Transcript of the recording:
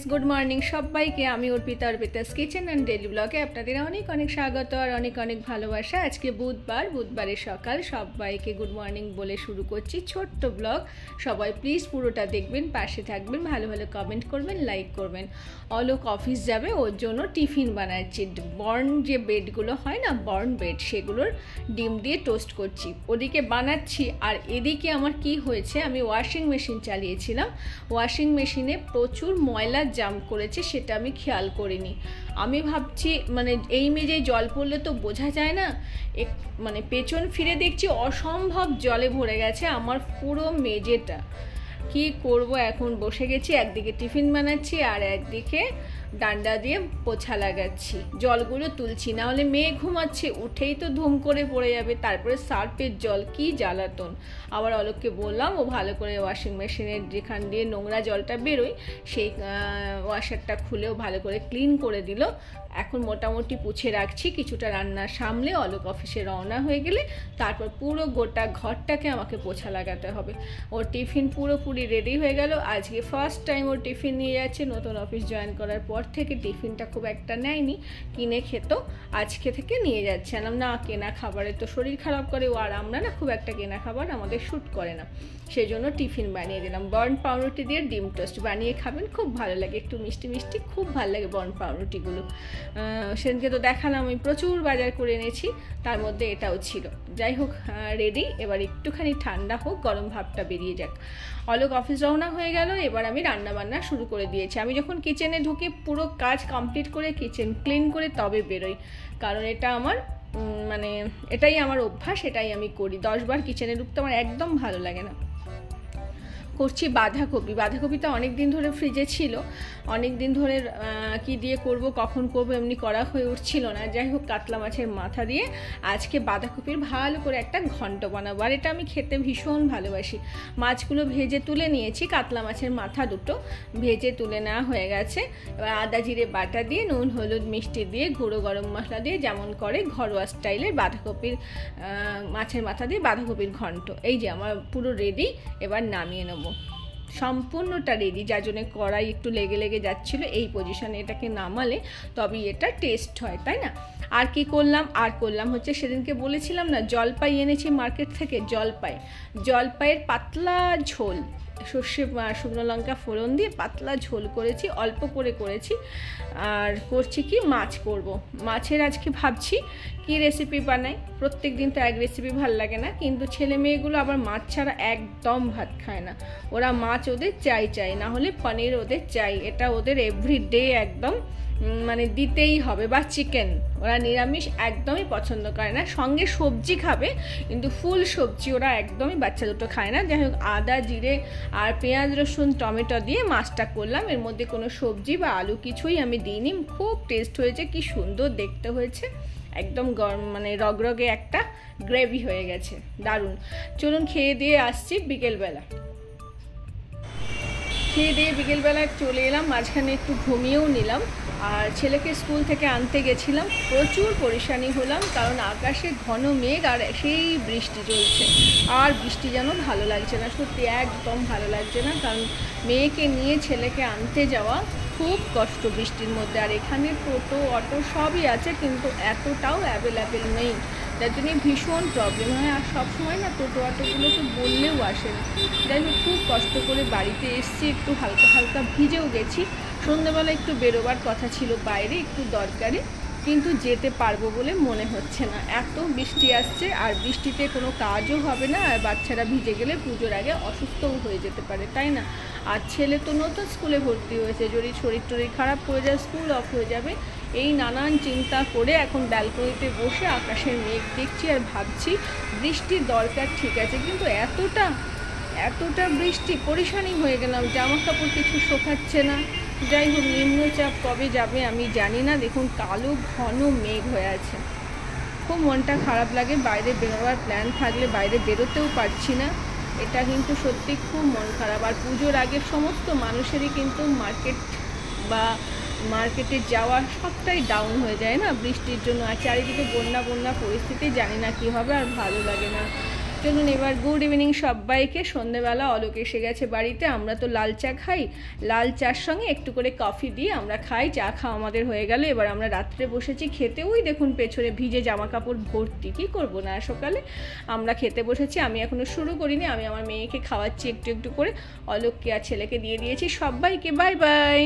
Friends good morning सबाइके आमी अर्पिता's kitchen and daily ब्लगे आपनादेर अनेक अनेक स्वागत और अनेक अनेक भालोबासा। आज के बुधबार सकाल सबाइके गुड मॉर्निंग बोले शुरू करছি ছোট্ট ব্লগ। সবাই প্লিজ পুরোটা দেখবেন, পাশে থাকবেন, ভালো ভালো কমেন্ট করবেন, লাইক করবেন। অলোক অফিস যাবে, ওর জন্য টিফিন বানাচ্ছি। বর্ন যে বেডগুলো হয় না, বর্ন বেড, সেগুলোর ডিম দিয়ে টোস্ট করছি, ওদিকে বানাচ্ছি। আর এদিকে আমার কি হয়েছে, আমি ওয়াশিং মেশিন চালিয়েছিলাম, ওয়াশিং মেশিনে প্রচুর ময়লা জাম করেছে, সেটা আমি খেয়াল করিনি। আমি ভাবছি মানে এই মেজে জল পড়লে তো বোঝা যায় না, মানে পেছন ফিরে দেখছি অসম্ভব জলে ভরে গেছে আমার পুরো মেজেটা। কি করব এখন, বসে গেছি, একদিকে টিফিন বানাচ্ছি আর একদিকে ডান্ডা দিয়ে পোছা লাগাচ্ছি, জলগুলো তুলছি, না হলে মেয়ে ঘুমাচ্ছে, উঠেই তো ধুম করে পড়ে যাবে, তারপরে সার্ফের জল, কি জ্বালাতন। আবার অলোককে বললাম ও ভালো করে ওয়াশিং মেশিনের যেখান দিয়ে নোংরা জলটা বেরোয় সেই ওয়াশারটা খুলেও ভালো করে ক্লিন করে দিল। এখন মোটামুটি পুছে রাখছি, কিছুটা রান্না সামলে অলোক অফিসে রওনা হয়ে গেলে তারপর পুরো গোটা ঘরটাকে আমাকে পোছা লাগাতে হবে। ওর টিফিন পুরোপুরি রেডি হয়ে গেল। আজকে ফার্স্ট টাইম ওর টিফিন নিয়ে যাচ্ছে, নতুন অফিস জয়েন করার পর থেকে টিফিনটা খুব একটা নেয়নি, কিনে খেত, আজকে থেকে নিয়ে যাচ্ছে। না, কেনা খাবারে তো শরীর খারাপ করে, ও আর আমরা না খুব একটা কেনা খাবার আমাদের শ্যুট করে না, সেই জন্য টিফিন বানিয়ে দিলাম। বর্ন পাউরুটি দিয়ে ডিম টোস্ট বানিয়ে খাবেন, খুব ভালো লাগে, একটু মিষ্টি মিষ্টি, খুব ভালো লাগে বর্ন পাউরুটিগুলো। সেদিনকে তো দেখালাম আমি প্রচুর বাজার করে এনেছি, তার মধ্যে এটাও ছিল। যাই হোক, রেডি, এবার একটুখানি ঠান্ডা হোক, গরম ভাবটা বেরিয়ে যাক। অলোক অফিস রওনা হয়ে গেল, এবার আমি রান্না বান্না শুরু করে দিয়েছি। আমি যখন কিচেনে ঢুকি পুরো কাজ কমপ্লিট করে কিচেন ক্লিন করে তবে বেরোই, কারণ এটা আমার মানে এটাই আমার অভ্যাস, এটাই আমি করি। 10 বার কিচেনে ঢুকতে আমার একদম ভালো লাগে না। করছি বাঁধাকপিটা অনেক দিন ধরে ফ্রিজে ছিল, অনেক দিন ধরে কি দিয়ে করব, কখন করব, এমনি করা হয়ে উঠছিল না। যাই হোক, কাতলা মাছের মাথা দিয়ে আজকে বাঁধাকপির ভালো করে একটা ঘন্ট বানাবো, আর এটা আমি খেতে ভীষণ ভালোবাসি। মাছগুলো ভেজে তুলে নিয়েছি, কাতলা মাছের মাথা দুটো ভেজে তুলে নেওয়া হয়ে গেছে। এবার আদা জিরে বাটা দিয়ে, নুন হলুদ মিষ্টি দিয়ে, গুঁড়ো গরম মশলা দিয়ে, যেমন করে ঘরোয়া স্টাইলের বাঁধাকপির মাছের মাথা দিয়ে বাঁধাকপির ঘন্ট। এই যে আমার পুরো রেডি, এবার নামিয়ে নেব। সম্পূর্ণটা রেডি, যার জন্য কড়াই একটু লেগে লেগে যাচ্ছিলো। এই পজিশনে এটাকে নামালে তবেই এটা টেস্ট হয়, তাই না? আর কি করলাম হচ্ছে, সেদিনকে বলেছিলাম না জলপাই এনেছি মার্কেট থেকে, জলপাইয়ের পাতলা ঝোল, সর্ষে শুকনো লঙ্কা ফোড়ন দিয়ে পাতলা ঝোল করেছি, অল্প করে করেছি। আর করছি কি, মাছ করব। মাছের আজকে ভাবছি কি রেসিপি বানাই। প্রত্যেক দিন তো এক রেসিপি ভালো লাগে না, কিন্তু ছেলে মেয়েগুলো আবার মাছ ছাড়া একদম ভাত খায় না। ওরা মাছ ওদের চাই, না হলে পনির ওদের চাই, এটা ওদের এভরিডে একদম মানে দিতেই হবে। বা চিকেন, ওরা নিরামিষ একদমই পছন্দ করে না, সঙ্গে সবজি খাবে, কিন্তু ফুল সবজি ওরা একদমই বাচ্চা দুটো খায় না। যাই হোক, আদা জিরে আর পেঁয়াজ রসুন টমেটো দিয়ে মাছটা করলাম, এর মধ্যে কোনো সবজি বা আলু কিছুই আমি দিইনি। খুব টেস্ট হয়েছে, কি সুন্দর দেখতে হয়েছে, একদম গরম মানে রগরগে একটা গ্রেভি হয়ে গেছে, দারুণ। চলুন খেয়ে দিয়ে আসছি। বিকেলবেলা চলে এলাম, মাঝখানে একটু ঘুমিয়েও নিলাম। আর ছেলেকে স্কুল থেকে আনতে গেছিলাম, প্রচুর পরেশানি হলাম, কারণ আকাশে ঘন মেঘ আর সেই বৃষ্টি চলছে। আর বৃষ্টি যেন ভালো লাগছে না, সত্যি একদম ভালো লাগছে না, কারণ মেয়েকে নিয়ে ছেলেকে আনতে যাওয়া খুব কষ্ট বৃষ্টির মধ্যে। আর এখানে টোটো অটো সবই আছে, কিন্তু এতটাও অ্যাভেলেবেল নেই, যার জন্য ভীষণ প্রবলেম হয়। আর সবসময় না টোটো অটোগুলো তো বললেও আসে না। যাই হোক, খুব কষ্ট করে বাড়িতে এসছি, একটু হালকা ভিজেও গেছি। সন্ধ্যাবেলা একটু বেরোবার কথা ছিল বাইরে, একটু দরকারি, কিন্তু যেতে পারবো বলে মনে হচ্ছে না, এত বৃষ্টি আসছে। আর বৃষ্টিতে কোনো কাজও হবে না, আর বাচ্চারা ভিজে গেলে পুজোর আগে অসুস্থও হয়ে যেতে পারে, তাই না? আর ছেলে তো নতুন স্কুলে ভর্তি হয়েছে, যদি শরীর টরীর খারাপ হয়ে যায়, স্কুল অফ হয়ে যাবে, এই নানান চিন্তা করে এখন ব্যালকনিতে বসে আকাশের মেঘ দেখছি আর ভাবছি বৃষ্টির দরকার ঠিক আছে, কিন্তু এতটা বৃষ্টি, পরেশানি হয়ে গেলাম, জামা কাপড় কিছু শোকাচ্ছে না। যাই হোক, নিম্নচাপ কবে যাবে আমি জানি না। দেখুন, কালো ঘন মেঘ হয়ে আছে, খুব মনটা খারাপ লাগে। বাইরে বেরোবার প্ল্যান থাকলে বাইরে বেরোতেও পারছি না, এটা কিন্তু সত্যি খুব মন খারাপ। আর পুজোর আগে সমস্ত মানুষেরই কিন্তু মার্কেটে যাওয়া সবটাই ডাউন হয়ে যায় না বৃষ্টির জন্য। আর চারিদিকে বন্যা পরিস্থিতি, জানি না কি হবে, আর ভালো লাগে না। আফটারনুন, এবার গুড ইভিনিং সবাইকে। সন্ধেবেলা অলোক এসে গেছে বাড়িতে। আমরা তো লাল চা খাই, লাল চার সঙ্গে একটু করে কফি দিয়ে আমরা খাই। চা খাওয়া আমাদের হয়ে গেল, এবার আমরা রাত্রে বসেছি খেতে। ওই দেখুন পেছনে ভিজে জামা কাপড় ভর্তি, কী করবো না। সকালে আমরা খেতে বসেছি, আমি এখনও শুরু করিনি। আমি আমার মেয়েকে খাওয়াচ্ছি একটু একটু করে, অলোককে আর ছেলেকে দিয়ে দিয়েছি। সবাইকে বাই বাই।